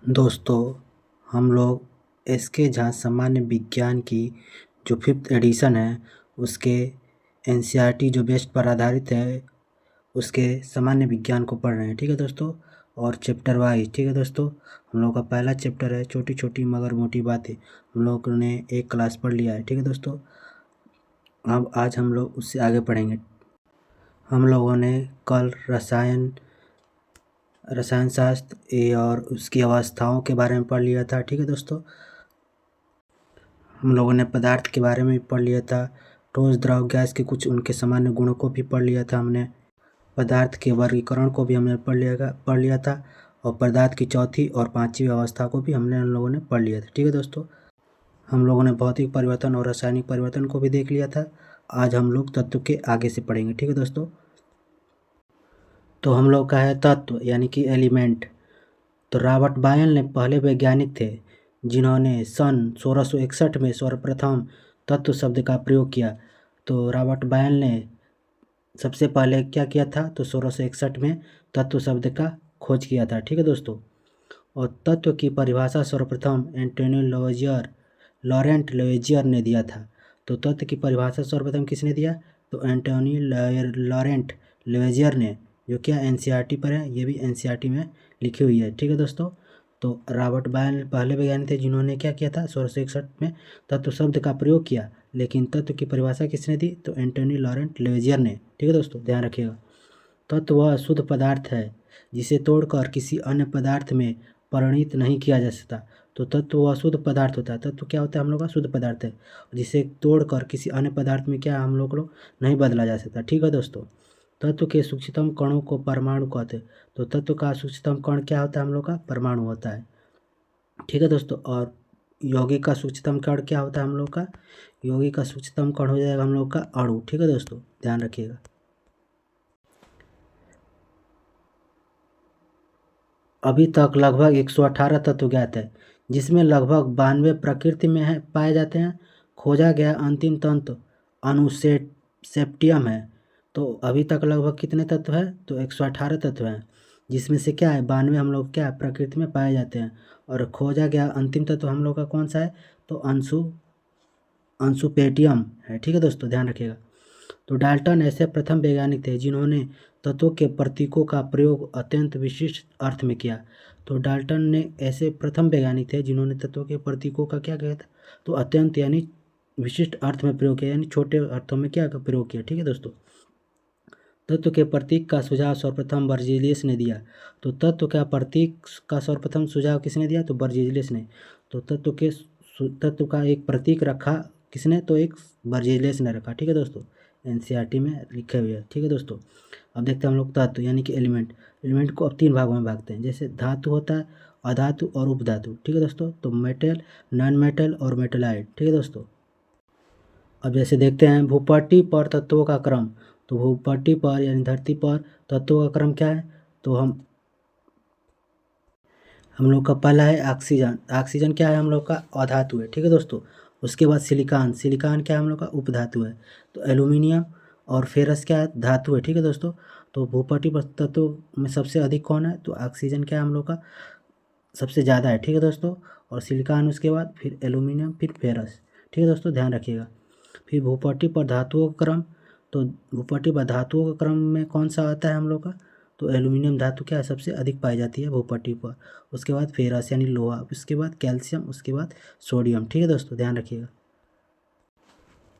दोस्तों, हम लोग एस.के. झा सामान्य विज्ञान की जो 5th एडिशन है उसके एन.सी.ई.आर.टी. जो बेस्ट पर आधारित है उसके सामान्य विज्ञान को पढ़ रहे हैं। ठीक है दोस्तों, और चैप्टर वाइज। ठीक है दोस्तों, हम लोग का पहला चैप्टर है छोटी छोटी मगर मोटी बातें। हम लोगों ने एक क्लास पढ़ लिया है। ठीक है दोस्तों, अब आज हम लोग उससे आगे पढ़ेंगे। हम लोगों ने कल रसायन शास्त्र और उसकी अवस्थाओं के बारे में पढ़ लिया था। ठीक है दोस्तों, हम लोगों ने पदार्थ के बारे में भी पढ़ लिया था। ठोस, द्रव, गैस के कुछ उनके सामान्य गुणों को भी पढ़ लिया था हमने। पदार्थ के वर्गीकरण को भी हमने पढ़ लिया था और पदार्थ की चौथी और पांचवी अवस्था को भी हम लोगों ने पढ़ लिया था। ठीक है दोस्तों, हम लोगों ने भौतिक परिवर्तन और रासायनिक परिवर्तन को भी देख लिया था। आज हम लोग तत्व के आगे से पढ़ेंगे। ठीक है दोस्तों, तो हम लोग का है तत्व यानी कि एलिमेंट। तो रॉबर्ट बायल ने पहले वैज्ञानिक थे जिन्होंने सन 1661 में सर्वप्रथम तत्व शब्द का प्रयोग किया। तो रॉबर्ट बायल ने सबसे पहले क्या किया था, तो 1661 में तत्व शब्द का खोज किया था। ठीक है दोस्तों, और तत्व की परिभाषा सर्वप्रथम एंटोनी लॉरेंट लेवेजियर ने दिया था। तो तत्व की परिभाषा सर्वप्रथम किसने दिया, तो एंटोनी लॉरेंट लेवेजियर ने, जो क्या एनसीईआरटी पर है, ये भी एनसीईआरटी में लिखी हुई है। ठीक है दोस्तों, तो रॉबर्ट बायल पहले वैज्ञानिक थे जिन्होंने क्या किया था, 1661 में तत्व शब्द का प्रयोग किया। लेकिन तत्व की परिभाषा किसने दी, तो एंटोनी लॉरेंट लेवेजियर ने। ठीक है दोस्तों, ध्यान रखिएगा। तत्व वह शुद्ध पदार्थ है जिसे तोड़कर किसी अन्य पदार्थ में परिणित नहीं किया जा सकता। तो तत्व वह शुद्ध पदार्थ होता है। तत्व क्या होता है, हम लोग का शुद्ध पदार्थ है जिसे तोड़कर किसी अन्य पदार्थ में क्या हम लोग नहीं बदला जा सकता। ठीक है दोस्तों, तत्व के सूक्ष्मतम कणों को परमाणु कहते हैं। तो तत्व का सूक्ष्मतम कण क्या होता है, हम लोग का परमाणु होता है। ठीक है दोस्तों, और यौगिक का सूक्ष्मतम कण क्या होता है, हम लोग का यौगिक का सूक्ष्मतम कण हो जाएगा हम लोग का अणु। ठीक है दोस्तों, ध्यान रखिएगा। अभी तक लगभग 118 तत्व ज्ञात है जिसमें लगभग 92 प्रकृति में है पाए जाते हैं। खोजा गया अंतिम तत्व अनुसेप्टियम है। तो अभी तक लगभग कितने तत्व है, तो 118 तत्व हैं जिसमें से क्या है, 92 हम लोग क्या प्रकृति में पाए जाते हैं। और खोजा गया अंतिम तत्व हम लोग का कौन सा है, तो अंशुपेटियम है। ठीक है दोस्तों, ध्यान रखिएगा। तो डाल्टन ऐसे प्रथम वैज्ञानिक थे जिन्होंने तत्वों के प्रतीकों का प्रयोग अत्यंत विशिष्ट अर्थ में किया। तो डाल्टन ने ऐसे प्रथम वैज्ञानिक थे जिन्होंने तत्वों के प्रतीकों का क्या किया था, तो अत्यंत यानी विशिष्ट अर्थ में प्रयोग किया, यानी छोटे अर्थों में क्या प्रयोग किया। ठीक है दोस्तों, तत्व के प्रतीक का सुझाव सर्वप्रथम बर्जेलियस ने दिया। तो तत्व का प्रतीक का सर्वप्रथम सुझाव किसने दिया, तो बर्जेलियस ने। तो तत्व का एक प्रतीक रखा किसने, तो एक बर्जेलियस ने रखा। ठीक है दोस्तों, एनसीईआरटी में लिखे हुए है। ठीक है दोस्तों, अब देखते हैं हम लोग तत्व यानी कि एलिमेंट को अब 3 भागों में भागते हैं। जैसे धातु होता है, अधातु और उपधातु। ठीक है दोस्तों, तो मेटल, नॉन मेटल और मेटेलाइट। ठीक है दोस्तों, अब जैसे देखते हैं भूपट्टी पर तत्वों का क्रम। तो भूपट्टी पर यानी धरती पर तत्वों का क्रम क्या है, तो हम लोग का पहला है ऑक्सीजन। ऑक्सीजन क्या है, हम लोग का अधातु है। ठीक है दोस्तों, उसके बाद सिलिकॉन क्या है, हम लोग का उपधातु है। तो एल्यूमिनियम और फेरस क्या है, धातु है। ठीक है दोस्तों, तो भूपट्टी पर तत्व में सबसे अधिक कौन है, तो ऑक्सीजन क्या है हम लोग का सबसे ज़्यादा है। ठीक है दोस्तों, और सिलिकॉन उसके बाद, फिर एल्यूमिनियम, फिर फेरस। ठीक है दोस्तों, ध्यान रखिएगा। फिर भूपट्टी पर धातुओं का क्रम। तो भूपट्टी पर धातुओं का क्रम में कौन सा आता है हम लोग का, तो एल्यूमिनियम धातु क्या है सबसे अधिक पाई जाती है भूपट्टी पर। उसके बाद फेरस यानी लोहा, उसके बाद कैल्शियम, उसके बाद सोडियम। ठीक है दोस्तों, ध्यान रखिएगा।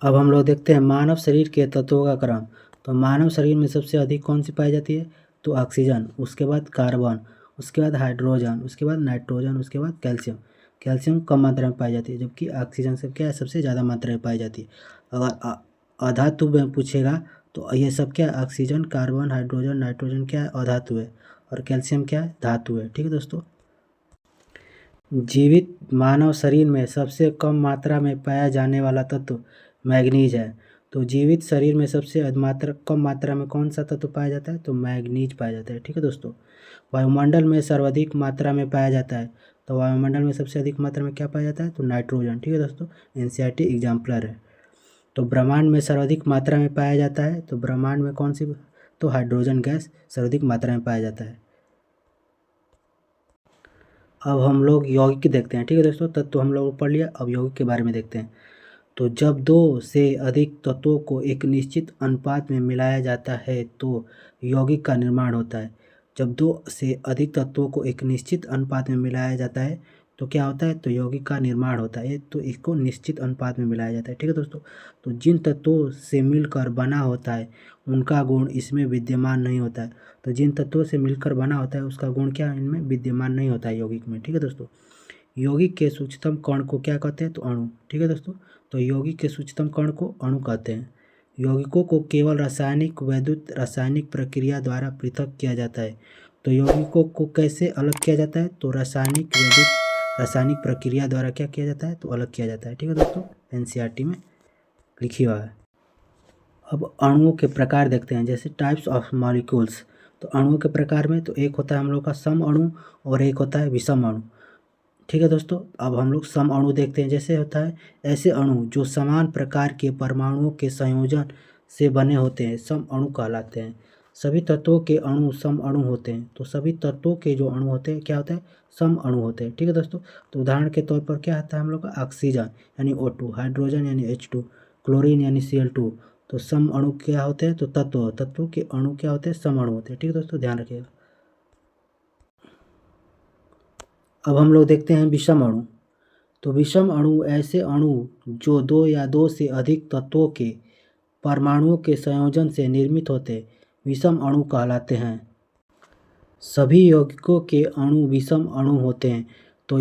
अब हम लोग देखते हैं मानव शरीर के तत्वों का क्रम। तो मानव शरीर में सबसे अधिक कौन सी पाई जाती है, तो ऑक्सीजन, उसके बाद कार्बन, उसके बाद हाइड्रोजन, उसके बाद नाइट्रोजन, उसके बाद कैल्शियम। कैल्शियम कम मात्रा में पाई जाती है, जबकि ऑक्सीजन से क्या है सबसे ज़्यादा मात्रा में पाई जाती है। अगर अधातु में पूछेगा तो ये सब क्या है, ऑक्सीजन, कार्बन, हाइड्रोजन, नाइट्रोजन क्या है अधातु है, और कैल्शियम क्या है धातु है। ठीक है दोस्तों, जीवित मानव शरीर में सबसे कम मात्रा में पाया जाने वाला तत्व मैग्नीज है। तो जीवित शरीर में सबसे कम मात्रा में कौन सा तत्व पाया जाता है, तो मैग्नीज पाया जाता है। ठीक है दोस्तों, वायुमंडल में सर्वाधिक मात्रा में पाया जाता है। तो वायुमंडल में सबसे अधिक मात्रा में क्या पाया जाता है, तो नाइट्रोजन। ठीक है दोस्तों, एनसीईआरटी एग्जाम्पलर है। तो ब्रह्मांड में सर्वाधिक मात्रा में पाया जाता है। तो ब्रह्मांड में कौन सी, तो हाइड्रोजन गैस सर्वाधिक मात्रा में पाया जाता है। अब हम लोग यौगिक देखते हैं। ठीक है दोस्तों, तत्व हम लोग पढ़ लिया, अब यौगिक के बारे में देखते हैं। तो जब दो से अधिक तत्वों को एक निश्चित अनुपात में मिलाया जाता है तो यौगिक का निर्माण होता है। जब दो से अधिक तत्वों को एक निश्चित अनुपात में मिलाया जाता है तो क्या होता है, तो यौगिक का निर्माण होता है। तो इसको निश्चित अनुपात में मिलाया जाता है। ठीक है दोस्तों, तो जिन तत्वों से मिलकर बना होता है उनका गुण इसमें विद्यमान नहीं होता है। तो जिन तत्वों से मिलकर बना होता है उसका गुण क्या इनमें विद्यमान नहीं होता है यौगिक में। ठीक है दोस्तों, यौगिक के सूक्ष्मतम कण को क्या कहते हैं, तो अणु। ठीक है दोस्तों, तो यौगिक के सूक्ष्मतम कण को अणु कहते हैं। यौगिकों को केवल रासायनिक वैद्युत रासायनिक प्रक्रिया द्वारा पृथक किया जाता है। तो यौगिकों को कैसे अलग किया जाता है, तो रासायनिक वैद्युत रासायनिक प्रक्रिया द्वारा क्या किया जाता है, तो अलग किया जाता है। ठीक है दोस्तों, एनसीईआरटी में लिखी हुआ है। अब अणुओं के प्रकार देखते हैं, जैसे टाइप्स ऑफ मॉलिक्यूल्स। तो अणुओं के प्रकार में तो एक होता है हम लोग का सम अणु और एक होता है विषम अणु। ठीक है दोस्तों, अब हम लोग सम अणु देखते हैं। जैसे होता है ऐसे अणु जो समान प्रकार के परमाणुओं के संयोजन से बने होते हैं सम अणु कहलाते हैं। सभी तत्वों के अणु सम अणु होते हैं। तो सभी तत्वों के जो अणु होते हैं क्या होते हैं, सम अणु होते हैं। ठीक है दोस्तों, तो उदाहरण के तौर पर क्या आता है हम लोग का ऑक्सीजन यानी O2, हाइड्रोजन यानी H2, क्लोरीन यानी Cl2। तो सम अणु क्या होते हैं, तो तत्वों के अणु क्या होते हैं, सम अणु होते हैं। ठीक है दोस्तों, ध्यान रखिएगा। अब हम लोग देखते हैं विषम अणु। तो विषम अणु ऐसे अणु जो दो या दो से अधिक तत्वों के परमाणुओं के संयोजन से निर्मित होते विषम अणु कहलाते हैं। सभी यौगिकों के अणु विषम अणु होते हैं। तो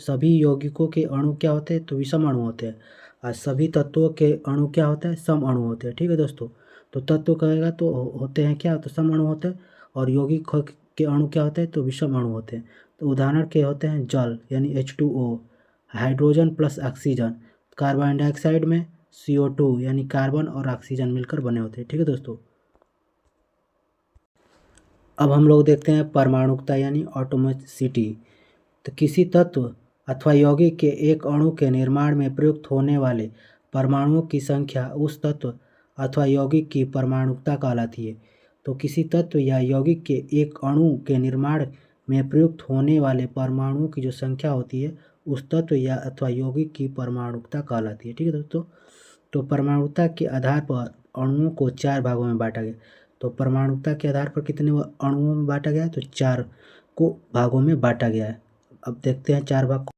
सभी यौगिकों के अणु क्या होते हैं, तो विषम अणु होते हैं। और सभी तत्वों के अणु क्या होते हैं, सम अणु होते हैं। ठीक है दोस्तों, तो तत्व कहेगा तो होते हैं क्या, तो सम अणु होते हैं। और यौगिक के अणु क्या होते हैं, तो विषम अणु होते हैं। तो उदाहरण के होते हैं जल यानी H2O, hydrogen plus oxygen, carbon dioxide में CO2 यानी कार्बन और ऑक्सीजन मिलकर बने होते हैं। ठीक है दोस्तों, अब हम लोग देखते हैं परमाणुकता यानी एटॉमिसिटी। तो किसी तत्व अथवा यौगिक के एक अणु के निर्माण में प्रयुक्त होने वाले परमाणुओं की संख्या उस तत्व अथवा यौगिक की परमाणुकता कहलाती है। तो किसी तत्व या यौगिक के एक अणु के निर्माण में प्रयुक्त होने वाले परमाणुओं की जो संख्या होती है उस तत्व या अथवा यौगिक की परमाणुकता कहलाती है। ठीक है दोस्तों, तो परमाणुकता के आधार पर अणुओं को 4 भागों में बांटा गया। तो परमाणुकता के आधार पर कितने अणुओं में बांटा गया है, तो 4 को भागों में बांटा गया है। अब देखते हैं 4 भाग को।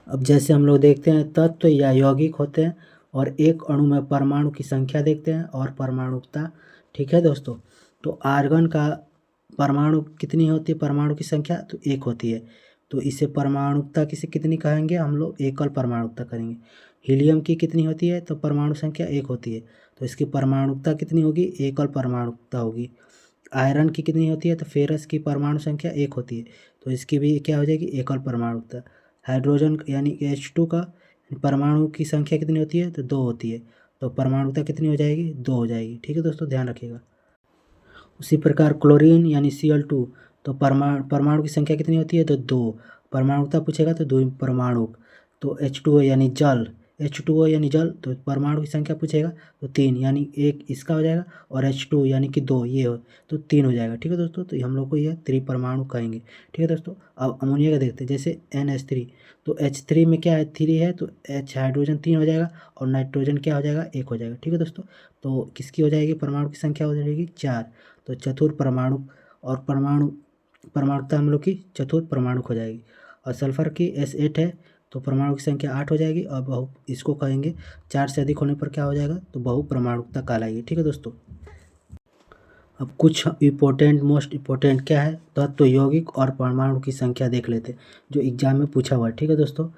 अब जैसे हम लोग देखते हैं तत्व या यौगिक होते हैं और एक अणु में परमाणु की संख्या देखते हैं और परमाणुकता। ठीक है दोस्तों, तो आर्गन का परमाणु कितनी होती है, परमाणु की संख्या तो 1 होती है। तो इसे परमाणुकता किसे कितनी कहेंगे, हम लोग एकल परमाणुकता करेंगे। हीलियम की कितनी होती है, तो परमाणु संख्या 1 होती है। तो इसकी परमाणुकता कितनी होगी, एकल परमाणुकता होगी। आयरन की कितनी होती है, तो फेरस की परमाणु संख्या 1 होती है। तो इसकी भी क्या हो जाएगी, एकल परमाणुकता। हाइड्रोजन यानी H2 का परमाणु की संख्या कितनी होती है, तो 2 होती है। तो परमाणुकता कितनी हो जाएगी, 2 हो जाएगी। ठीक है दोस्तों, ध्यान रखिएगा। उसी प्रकार क्लोरीन यानी Cl2, तो परमाणु की संख्या कितनी होती है, तो 2। परमाणुकता पूछेगा तो 2 परमाणु। तो H2O यानी जल, H2O यानी जल, तो परमाणु की संख्या पूछेगा तो 3 यानी 1 इसका हो जाएगा और H2 यानी कि 2 ये हो तो 3 हो जाएगा। ठीक है दोस्तों, तो हम लोग को यह त्रिपरमाणु कहेंगे। ठीक है दोस्तों, अब अमोनिया का देखते हैं। जैसे NH3, तो H3 में क्या है, 3 है, तो H हाइड्रोजन 3 हो जाएगा और नाइट्रोजन क्या हो जाएगा, 1 हो जाएगा। ठीक है दोस्तों, तो किसकी हो जाएगी, परमाणु की संख्या हो जाएगी 4। तो चतुर्थ परमाणु और परमाणुकता हम लोग की चतुर्थ परमाणु हो जाएगी। और सल्फर की S8 है तो परमाणु की संख्या 8 हो जाएगी। और इसको कहेंगे 4 से अधिक होने पर क्या हो जाएगा, तो बहुपरमाणुकता कहलाएगी। ठीक है दोस्तों, अब कुछ मोस्ट इम्पोर्टेंट क्या है, तत्व यौगिक और परमाणु की संख्या देख लेते हैं जो एग्जाम में पूछा हुआ है। ठीक है दोस्तों,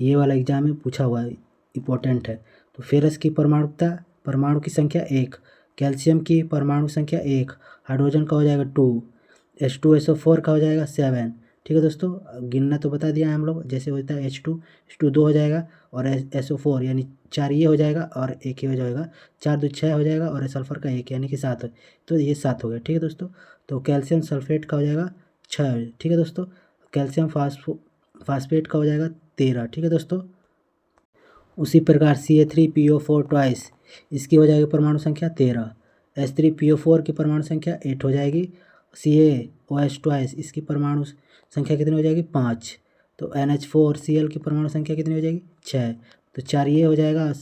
ये वाला एग्जाम में पूछा हुआ है, इम्पोर्टेंट है। तो फेरस की परमाणु की संख्या 1, कैल्शियम की परमाणु संख्या 1, हाइड्रोजन का हो जाएगा 2, H2SO4 का हो जाएगा 7। ठीक है दोस्तों, गिनना तो बता दिया है हम लोग। जैसे होता है H2 2 हो जाएगा और SO4 यानी 4 ये हो जाएगा और 1 ये हो जाएगा, 4 2 6 हो जाएगा और सल्फर का 1 यानी कि 7 है। तो ये 7 हो गया। ठीक है दोस्तों, तो कैल्शियम सल्फेट का हो जाएगा 6। ठीक है दोस्तों, कैल्शियम फास्फेट का हो जाएगा 13। ठीक है दोस्तों, उसी प्रकार CA3PO4 ट्वाइस, इसकी हो जाएगी परमाणु संख्या 13। H3PO4 की परमाणु संख्या 8 हो जाएगी। OH2 इसकी परमाणु संख्या कितनी हो जाएगी 5। तो NH4Cl की परमाणु संख्या कितनी हो जाएगी 6। तो 4 ये हो जाएगा,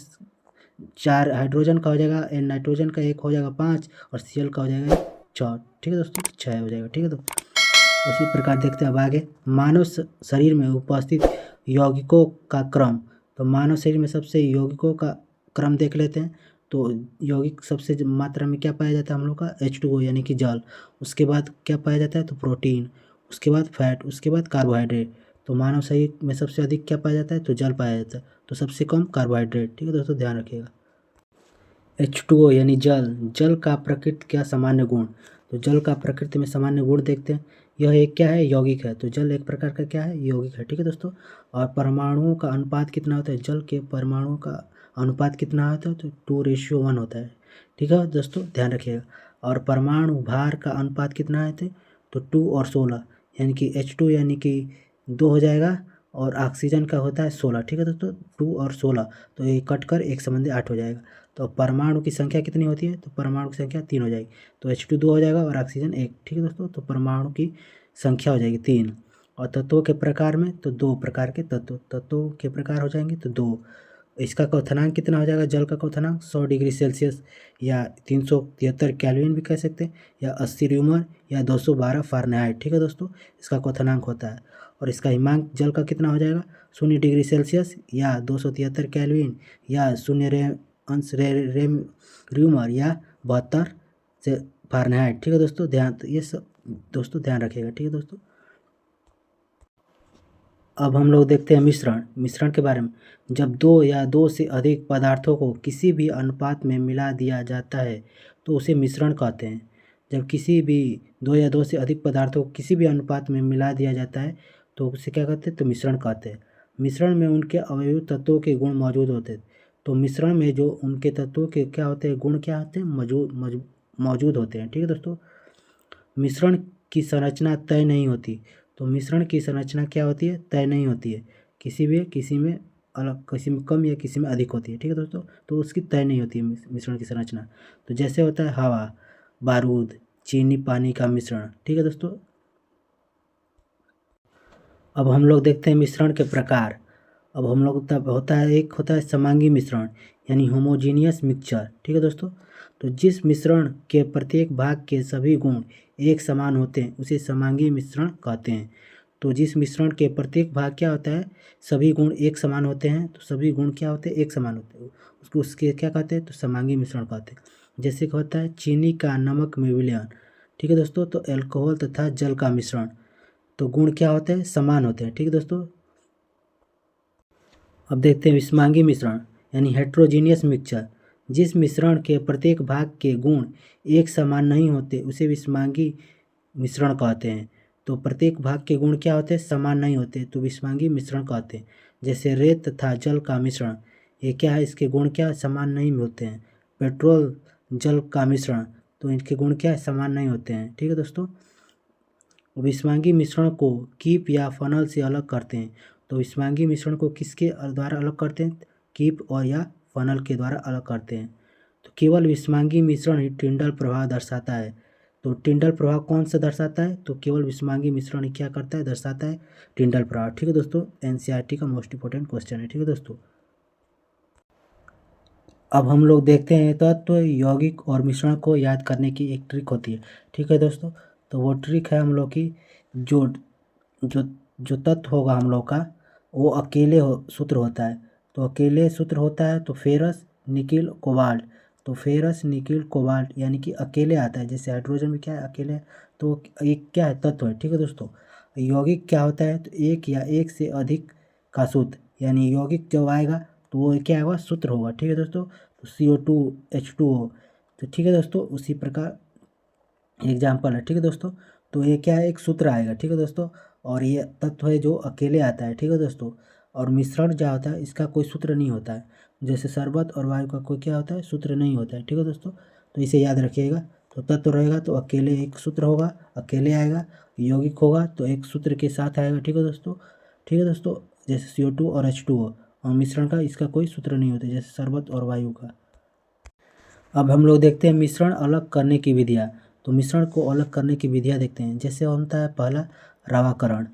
4 हाइड्रोजन का हो जाएगा, नाइट्रोजन का 1 हो जाएगा 5 और Cl का हो जाएगा 4। ठीक है दोस्तों, 6 हो जाएगा। ठीक है, तो उसी प्रकार देखते हैं अब आगे मानव शरीर में उपस्थित यौगिकों का क्रम। तो मानव शरीर में सबसे यौगिकों का क्रम देख लेते हैं। तो यौगिक सबसे मात्रा में क्या पाया जाता है हम लोग का H2O यानी कि जल। उसके बाद क्या पाया जाता है तो प्रोटीन, उसके बाद फैट, उसके बाद कार्बोहाइड्रेट। तो मानव शरीर में सबसे अधिक क्या पाया जाता है तो जल पाया जाता है, तो सबसे कम कार्बोहाइड्रेट। ठीक है दोस्तों, ध्यान रखिएगा। H2O यानी जल, जल का प्रकृति क्या सामान्य गुण। तो जल का प्रकृति में सामान्य गुण देखते हैं। यह एक क्या है यौगिक है, तो जल एक प्रकार का क्या है यौगिक है। ठीक है दोस्तों, और परमाणुओं का अनुपात कितना होता है, जल के परमाणुओं का अनुपात कितना होता है तो 2:1 होता है। ठीक है दोस्तों, ध्यान रखिएगा। और परमाणु भार का अनुपात कितना है तो 2 और 16, यानी कि H2 यानी कि 2 हो जाएगा और ऑक्सीजन का होता है 16। ठीक है दोस्तों, 2 और 16 तो ये कट कर 1 संबंधी 8 हो जाएगा। तो परमाणु की संख्या कितनी होती है तो परमाणु की संख्या 3 हो जाएगी। तो H2 2 हो जाएगा और ऑक्सीजन 1। ठीक है दोस्तों, तो परमाणु की संख्या हो जाएगी 3। और तत्वों के प्रकार में तो 2 प्रकार के तत्वों के प्रकार हो जाएंगे तो 2। इसका क्वथनांक कितना हो जाएगा, जल का क्वथनांक 100 डिग्री सेल्सियस या 373 केल्विन भी कह सकते हैं, या 80 र्यूमर या 212 फ़ारेनहाइट। ठीक है दोस्तों, इसका क्वथनांक होता है। और इसका हिमांक जल का कितना हो जाएगा 0 डिग्री सेल्सियस या 273 केल्विन या 0 अंश र्यूमर या 72 से फ़ारेनहाइट। ठीक है दोस्तों, ध्यान ये सब दोस्तों ध्यान रखिएगा। ठीक है दोस्तों, अब हम लोग देखते हैं मिश्रण के बारे में। जब 2 या 2 से अधिक पदार्थों को किसी भी अनुपात में मिला दिया जाता है तो उसे मिश्रण कहते हैं। जब किसी भी 2 या 2 से अधिक पदार्थों को किसी भी अनुपात में मिला दिया जाता है तो उसे क्या कहते हैं तो मिश्रण कहते हैं। मिश्रण में उनके अवयवी तत्वों के गुण मौजूद होते हैं। तो मिश्रण में जो उनके तत्वों के क्या होते हैं गुण क्या होते हैं मौजूद होते हैं। ठीक है दोस्तों, मिश्रण की संरचना तय नहीं होती। तो मिश्रण की संरचना क्या होती है तय नहीं होती है, किसी में अलग, किसी में कम या किसी में अधिक होती है। ठीक है दोस्तों, तो उसकी तय नहीं होती है मिश्रण की संरचना। तो जैसे होता है हवा, बारूद, चीनी, पानी का मिश्रण। ठीक है दोस्तों, अब हम लोग देखते हैं मिश्रण के प्रकार। अब हम लोग तब एक होता है समांगी मिश्रण यानी होमोजीनियस मिक्सचर। ठीक है दोस्तों, तो जिस मिश्रण के प्रत्येक भाग के सभी गुण एक समान होते हैं उसे समांगी मिश्रण कहते हैं। तो जिस मिश्रण के प्रत्येक भाग क्या होता है सभी गुण एक समान होते हैं, तो सभी गुण क्या होते हैं एक समान होते हैं, उसके क्या कहते हैं तो समांगी मिश्रण कहते हैं। जैसे कि होता है चीनी का नमक में विलयन। ठीक है दोस्तों, तो अल्कोहल तथा जल का मिश्रण, तो गुण क्या होते हैं समान होते हैं। ठीक है दोस्तों, अब देखते हैं विषमांगी मिश्रण यानी हेट्रोजीनियस मिक्सचर। जिस मिश्रण के प्रत्येक भाग के गुण एक समान नहीं होते उसे विषमांगी मिश्रण कहते हैं। तो प्रत्येक भाग के गुण क्या होते हैं समान नहीं होते तो विषमांगी मिश्रण कहते हैं। जैसे रेत तथा जल का मिश्रण, ये क्या है इसके गुण क्या समान नहीं होते हैं। पेट्रोल जल का मिश्रण, तो इनके गुण क्या है समान नहीं होते हैं। ठीक है दोस्तों, विषमांगी मिश्रण को कीप या फनल से अलग करते हैं। तो विषमांगी मिश्रण को किसके द्वारा अलग करते हैं कीप और या फनल के द्वारा अलग करते हैं। तो केवल विषमांगी मिश्रण ही टिंडल प्रभाव दर्शाता है। तो टिंडल प्रभाव कौन सा दर्शाता है तो केवल विषमांगी मिश्रण ही क्या करता है दर्शाता है टिंडल प्रभाव। ठीक है दोस्तों, एनसीईआरटी का मोस्ट इंपॉर्टेंट क्वेश्चन है। ठीक है दोस्तों, अब हम लोग देखते हैं तत्व यौगिक और मिश्रण को याद करने की एक ट्रिक होती है। ठीक है दोस्तों, तो वो ट्रिक है हम लोग की जो जो जो तत्व होगा हम लोग का वो अकेले सूत्र होता है। तो अकेले सूत्र होता है तो फेरस निकिल कोबाल्ट। तो फेरस निकिल कोबाल्ट यानी कि अकेले आता है, जैसे हाइड्रोजन में क्या है अकेले है, तो एक क्या है तत्व है। ठीक है दोस्तों, यौगिक क्या होता है तो एक या एक से अधिक का सूत्र, यानी यौगिक जब आएगा तो वो क्या होगा सूत्र होगा। ठीक है दोस्तों, तो CO2H2O। तो ठीक है दोस्तों, उसी प्रकार एग्जाम्पल है। ठीक है दोस्तों, तो ये क्या है एक सूत्र आएगा। ठीक है दोस्तों, और ये तत्व है जो अकेले आता है। ठीक है दोस्तों, और मिश्रण क्या होता है इसका कोई सूत्र नहीं होता है, जैसे शरबत और वायु का कोई क्या होता है सूत्र नहीं होता है। ठीक है दोस्तों, तो इसे याद रखिएगा। तो तत्व रहेगा तो अकेले एक सूत्र होगा, अकेले आएगा। यौगिक होगा तो एक सूत्र के साथ आएगा। ठीक है दोस्तों, ठीक है दोस्तों, जैसे CO2 और H2O। और मिश्रण का इसका कोई सूत्र नहीं होता जैसे शरबत और वायु का। अब हम लोग देखते हैं मिश्रण अलग करने की विधियाँ। तो मिश्रण को अलग करने की विधियाँ देखते हैं। जैसे होता है पहला रावाकरण,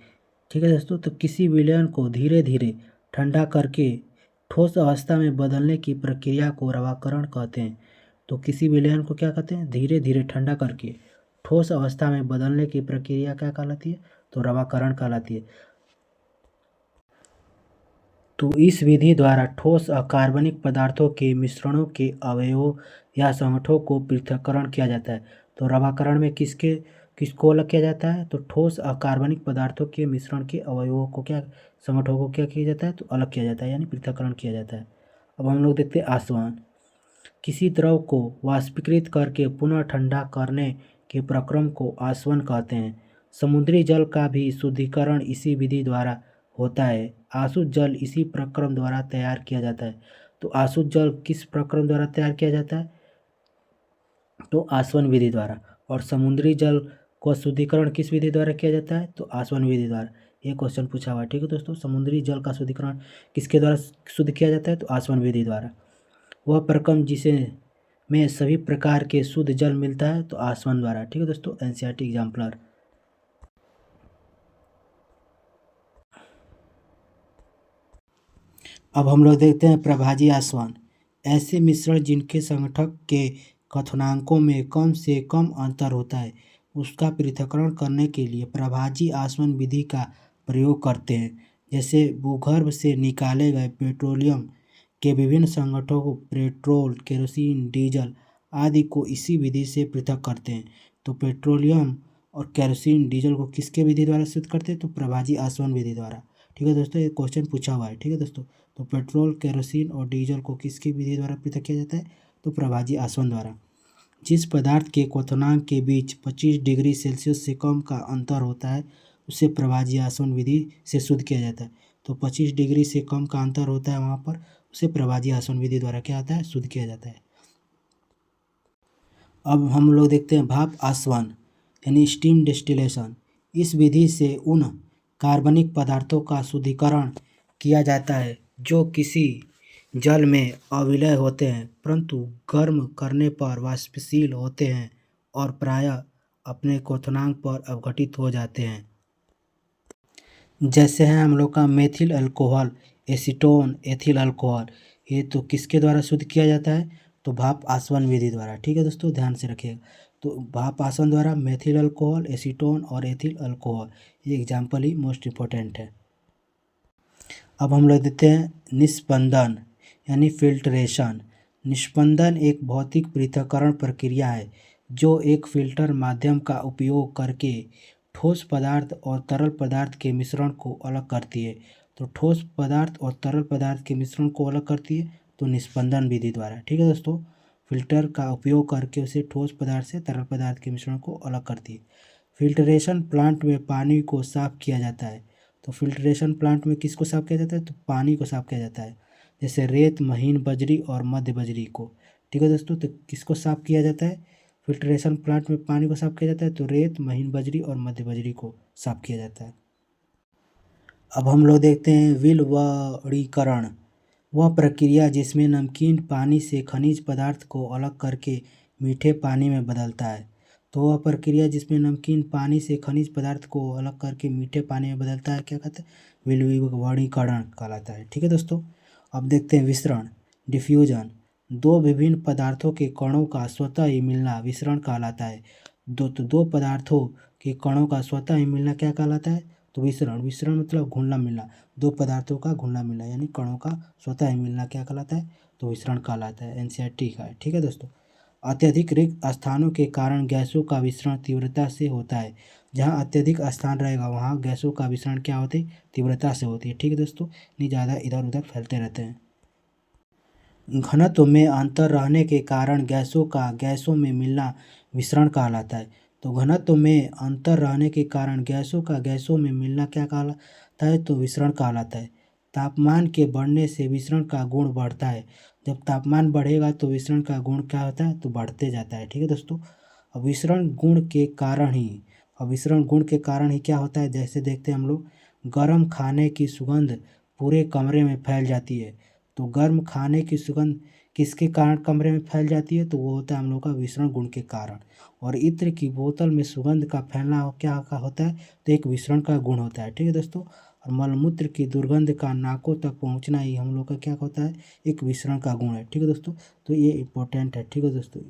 ठीक है दोस्तों। तो किसी विलयन को धीरे धीरे ठंडा करके ठोस अवस्था में बदलने की प्रक्रिया को रावाकरण कहते हैं। तो किसी विलयन को क्या कहते हैं, धीरे धीरे ठंडा करके ठोस अवस्था में बदलने की प्रक्रिया क्या कहलाती है, तो रावाकरण कहलाती है। तो इस विधि द्वारा ठोस अकार्बनिक पदार्थों के मिश्रणों के अवयवों या संगठनों को पृथक्करण किया जाता है। तो रावाकरण में किसको अलग किया जाता है, तो ठोस अकार्बनिक पदार्थों के मिश्रण के अवयवों को संगठनों को क्या किया जाता है, तो अलग किया जाता है, यानी पृथक्करण किया जाता है। अब हम लोग देखते हैं आसवन। किसी द्रव को वाष्पीकृत करके पुनः ठंडा करने के प्रक्रम को आसवन कहते हैं। समुद्री जल का भी शुद्धिकरण इसी विधि द्वारा होता है। आसुत जल इसी प्रक्रम द्वारा तैयार किया जाता है। तो आसुत जल किस प्रक्रम द्वारा तैयार किया जाता है, तो आसवन विधि द्वारा। और समुद्री जल को शुद्धिकरण किस विधि द्वारा किया जाता है, तो आसवन विधि द्वारा। ये क्वेश्चन पूछा हुआ है, ठीक है दोस्तों। समुद्री जल का शुद्धिकरण किसके द्वारा शुद्ध किया जाता है, तो आसवन विधि द्वारा। वह प्रक्रम जिसे में सभी प्रकार के शुद्ध जल मिलता है, तो आसवन द्वारा, ठीक है दोस्तों। NCERT exemplar. अब हम लोग देखते हैं प्रभाजी आसवन। ऐसे मिश्रण जिनके संगठक के कथनांकों में कम से कम अंतर होता है, उसका पृथक्करण करने के लिए प्रभाजी आसवन विधि का प्रयोग करते हैं। जैसे भूगर्भ से निकाले गए पेट्रोलियम के विभिन्न संगठनों को पेट्रोल, केरोसिन, डीजल आदि को इसी विधि से पृथक करते हैं। तो पेट्रोलियम और केरोसिन, डीजल को किसके विधि द्वारा शुद्ध करते हैं, तो प्रभाजी आसवन विधि द्वारा, ठीक है दोस्तों। ये क्वेश्चन पूछा हुआ है, ठीक है दोस्तों। तो पेट्रोल, केरोसिन और डीजल को किसकी विधि द्वारा पृथक किया जाता है, तो प्रभाजी आसवन द्वारा। जिस पदार्थ के क्वथनांक के बीच 25 डिग्री सेल्सियस से कम का अंतर होता है, उसे प्रभाजी आसवन विधि से शुद्ध किया जाता है। तो 25 डिग्री से कम का अंतर होता है वहाँ पर, उसे प्रभाजी आसवन विधि द्वारा क्या आता है, शुद्ध किया जाता है। अब हम लोग देखते हैं भाप आसवन यानी स्टीम डिस्टिलेशन। इस विधि से उन कार्बनिक पदार्थों का शुद्धिकरण किया जाता है जो किसी जल में अविलय होते हैं परंतु गर्म करने पर वाष्पशील होते हैं और प्रायः अपने क्वथनांक पर अपघटित हो जाते हैं। जैसे है हम लोग का methyl alcohol, acetone, ethyl alcohol. ये तो किसके द्वारा शुद्ध किया जाता है, तो भाप आसवन विधि द्वारा, ठीक है दोस्तों, ध्यान से रखिएगा। तो भाप आसवन द्वारा मेथिल अल्कोहल, एसीटोन और एथिल अल्कोहल, ये एग्जाम्पल ही मोस्ट इम्पोर्टेंट है। अब हम लोग देते हैं निस्पंदन यानी फिल्ट्रेशन। निस्पंदन एक भौतिक पृथक्करण प्रक्रिया है जो एक फिल्टर माध्यम का उपयोग करके ठोस पदार्थ और तरल पदार्थ के मिश्रण को अलग करती है। तो ठोस पदार्थ और तरल पदार्थ के मिश्रण को अलग करती है तो निस्पंदन विधि द्वारा, ठीक है दोस्तों। फिल्टर का उपयोग करके उसे ठोस पदार्थ से तरल पदार्थ के मिश्रण को अलग करती है। फिल्ट्रेशन प्लांट में पानी को साफ किया जाता है। तो फिल्ट्रेशन प्लांट में किसको साफ किया जाता है, तो पानी को साफ किया जाता है। जैसे रेत, महीन बजरी और मध्य बजरी को, ठीक है दोस्तों। तो किसको साफ किया जाता है, फिल्ट्रेशन प्लांट में पानी को साफ किया जाता है तो रेत, महीन बजरी और मध्य बजरी को साफ किया जाता है। अब हम लोग देखते हैं विलवणीकरण। वह प्रक्रिया जिसमें नमकीन पानी से खनिज पदार्थ को अलग करके मीठे पानी में बदलता है। तो वह प्रक्रिया जिसमें नमकीन पानी से खनिज पदार्थ को अलग करके मीठे पानी में बदलता है क्या कहते हैं, विलवणीकरण कहलाता है, ठीक है दोस्तों। अब देखते हैं विसरण, डिफ्यूजन। दो विभिन्न पदार्थों के कणों का स्वतः ही मिलना विसरण कहलाता है। दो पदार्थों के कणों का स्वतः ही मिलना क्या कहलाता है, तो विसरण। विसरण मतलब घुलना मिलना, दो पदार्थों का घुलना मिलना यानी कणों का स्वतः ही मिलना क्या कहलाता है, तो विसरण कहलाता है। एनसीईआरटी का है, ठीक है दोस्तों। अत्यधिक रिक्त स्थानों के कारण गैसों का विसरण तीव्रता से होता है। जहाँ अत्यधिक स्थान रहेगा वहाँ गैसों का विसरण क्या होती है, तीव्रता से होती है, ठीक है दोस्तों। नहीं ज़्यादा इधर उधर फैलते रहते हैं। घनत्व में अंतर रहने के कारण गैसों का गैसों में मिलना विसरण कहलाता है। तो घनत्व में अंतर रहने के कारण गैसों का गैसों में मिलना क्या कहलाता है, तो विसरण कहलाता है। तापमान के बढ़ने से विसरण का गुण बढ़ता है। जब तापमान बढ़ेगा तो विसरण का गुण क्या होता है, तो बढ़ते जाता है, ठीक है दोस्तों। अब विसरण गुण के कारण ही क्या होता है, जैसे देखते हैं हम लोग, गर्म खाने की सुगंध पूरे कमरे में फैल जाती है। तो गर्म खाने की सुगंध किसके कारण कमरे में फैल जाती है, तो वो होता है हम लोग का विसरण गुण के कारण। और इत्र की बोतल में सुगंध का फैलना क्या का होता है, तो एक विसरण का गुण होता है। ठीक है दोस्तों। और मलमूत्र की दुर्गंध का नाकों तक पहुंचना ही हम लोग का क्या होता है, एक विसरण का गुण है। ठीक है दोस्तों, तो ये इंपॉर्टेंट है। ठीक है दोस्तों,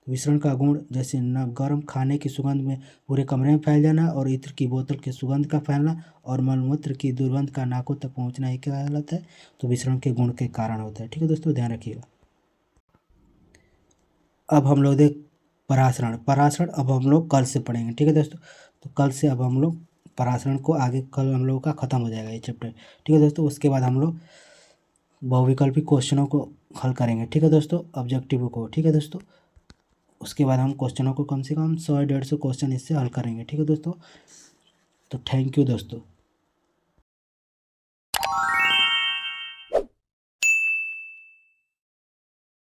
विसरण का गुण जैसे न गर्म खाने की सुगंध में पूरे कमरे में फैल जाना, और इत्र की बोतल की सुगंध का फैलना, और मलमूत्र की दुर्गंध का नाकों तक पहुंचना, ये क्या कहलाता है, तो विसरण के गुण के कारण होता है। ठीक है दोस्तों, ध्यान रखिएगा। अब हम लोग देख परासरण। परासरण अब हम लोग कल से पढ़ेंगे। ठीक है दोस्तों, तो कल से अब हम लोग परासरण को आगे, कल हम लोग का ख़त्म हो जाएगा ये चैप्टर। ठीक है दोस्तों, उसके बाद हम लोग बहुविकल्पी क्वेश्चनों को हल करेंगे। ठीक है दोस्तों, ऑब्जेक्टिव को। ठीक है दोस्तों, उसके बाद हम क्वेश्चनों को कम से कम 100-150 क्वेश्चन इससे हल करेंगे। ठीक है दोस्तों, तो थैंक यू दोस्तों।